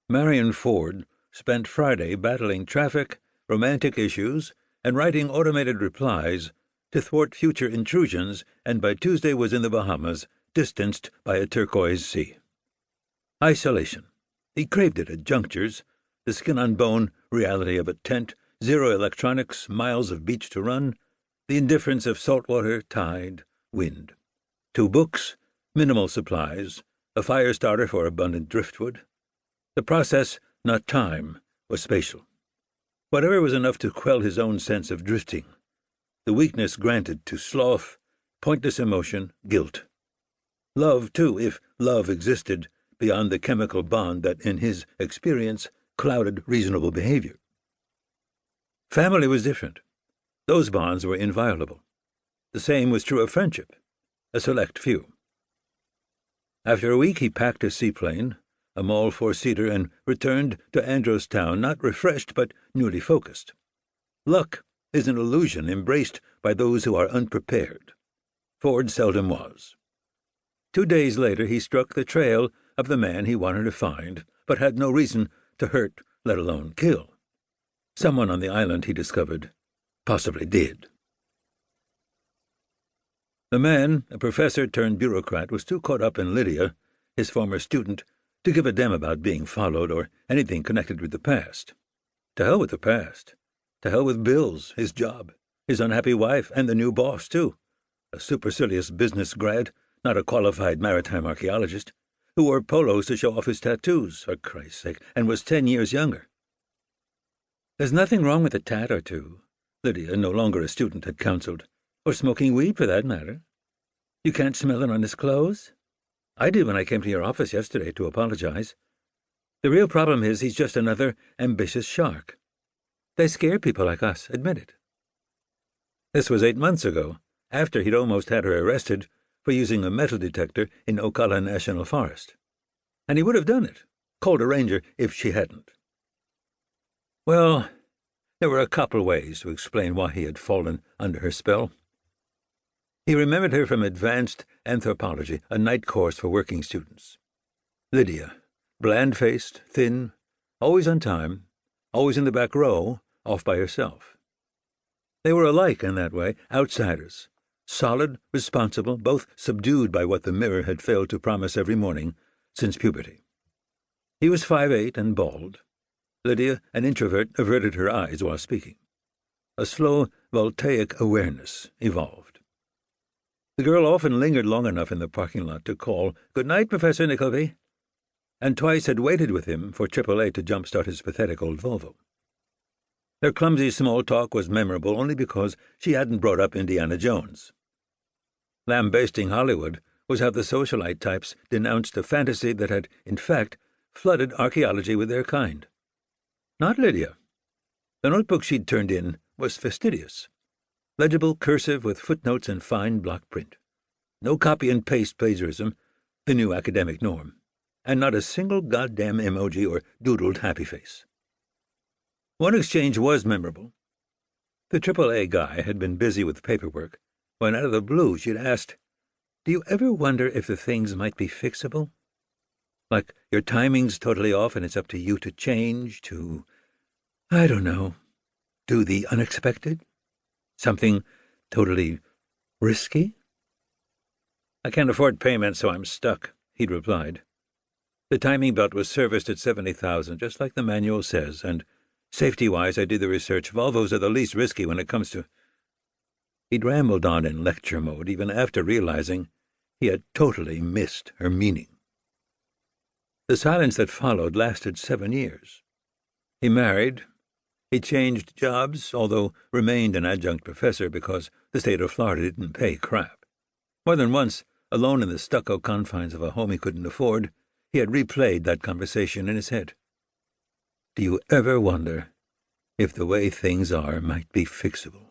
Marion Ford spent Friday battling traffic, romantic issues, and writing automated replies to thwart future intrusions, and by Tuesday was in the Bahamas, distanced by a turquoise sea. Isolation. He craved it at junctures, the skin-on-bone reality of a tent, 0 electronics, miles of beach to run, the indifference of saltwater, tide, wind. 2 books, minimal supplies, a fire starter for abundant driftwood. The process, not time, was spatial. Whatever was enough to quell his own sense of drifting. The weakness granted to sloth, pointless emotion, guilt. Love, too, if love existed, beyond the chemical bond that, in his experience, clouded reasonable behavior. Family was different. Those bonds were inviolable. The same was true of friendship, a select few. After a week he packed his seaplane, a Mall 4-seater, and returned to Androstown, not refreshed but newly focused. Luck is an illusion embraced by those who are unprepared. Ford seldom was. 2 days later he struck the trail of the man he wanted to find, but had no reason to hurt, let alone kill. Someone on the island, he discovered, possibly did. The man, a professor-turned-bureaucrat, was too caught up in Lydia, his former student, to give a damn about being followed or anything connected with the past. To hell with the past. To hell with Bill's, his job, his unhappy wife, and the new boss, too. A supercilious business grad, not a qualified maritime archaeologist, who wore polos to show off his tattoos, for Christ's sake, and was 10 years younger. There's nothing wrong with a tat or two, Lydia, no longer a student, had counseled, or smoking weed for that matter. You can't smell it on his clothes? I did when I came to your office yesterday to apologize. The real problem is he's just another ambitious shark. They scare people like us, admit it. This was 8 months ago, after he'd almost had her arrested for using a metal detector in Ocala National Forest. And he would have done it, called a ranger, if she hadn't. Well, there were a couple ways to explain why he had fallen under her spell. He remembered her from advanced anthropology, a night course for working students. Lydia, bland-faced, thin, always on time, always in the back row, off by herself. They were alike in that way, outsiders, solid, responsible, both subdued by what the mirror had failed to promise every morning since puberty. He was 5'8" and bald. Lydia, an introvert, averted her eyes while speaking. A slow, voltaic awareness evolved. The girl often lingered long enough in the parking lot to call, "Good night, Professor Nickelby," and twice had waited with him for AAA to jumpstart his pathetic old Volvo. Their clumsy small talk was memorable only because she hadn't brought up Indiana Jones. Lambasting Hollywood was how the socialite types denounced a fantasy that had, in fact, flooded archaeology with their kind. Not Lydia. The notebook she'd turned in was fastidious. Legible cursive with footnotes and fine block print. No copy-and-paste plagiarism, the new academic norm, and not a single goddamn emoji or doodled happy face. One exchange was memorable. The AAA guy had been busy with paperwork when out of the blue she'd asked, "Do you ever wonder if the things might be fixable? Like your timing's totally off and it's up to you to change, to, I don't know, do the unexpected? Something totally risky?" "I can't afford payment, so I'm stuck," he'd replied. The timing belt was serviced at 70,000, just like the manual says, and safety-wise, I did the research. Volvos are the least risky when it comes to... He'd rambled on in lecture mode, even after realizing he had totally missed her meaning. The silence that followed lasted 7 years. He married. He changed jobs, although remained an adjunct professor because the state of Florida didn't pay crap. More than once, alone in the stucco confines of a home he couldn't afford, he had replayed that conversation in his head. Do you ever wonder if the way things are might be fixable?